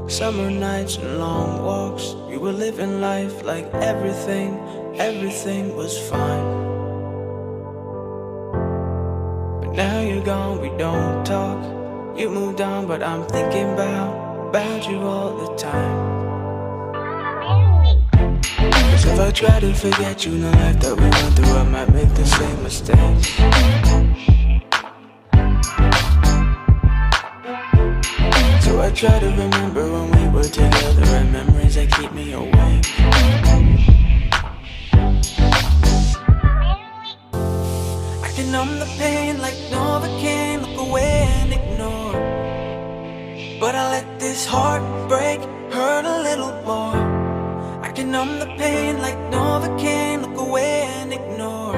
Summer nights and long walks, we were living life like everything was fine. But now you're gone, we don't talk. You moved on, but I'm thinking about you all the time. Cause if I try to forget you in the life that we went through, I might make the same mistakes. So I try to remember when we were together, and memories that keep me awake. I can numb the pain like Novocaine, look away and ignore. But I let this heartbreak hurt a little more. I can numb the pain like Novocaine, look away and ignore.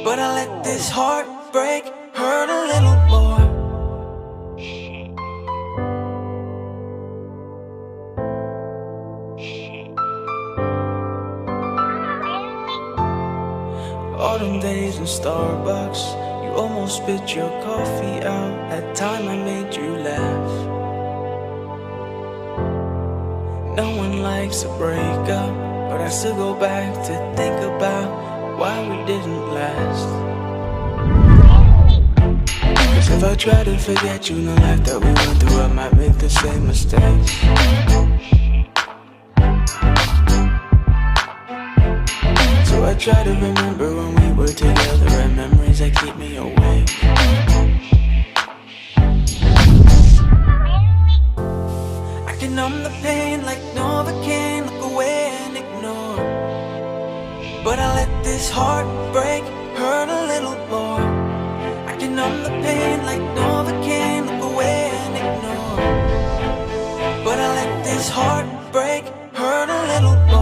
But I let this heartbreak hurt a little more. Autumn days in Starbucks, you almost spit your coffee out. That time I made you laugh. No one likes a breakup, but I still go back to think about why we didn't last. Cause if I try to forget you in the life that we went through, I might make the same mistakes. So I try to remember when we were together, and memories that keep me awake. I can numb the pain like Novocaine, look away and ignore. But I let this heartbreak hurt a little more. I can numb the pain like Novocaine, look away and ignore. But I let this heartbreak hurt a little more.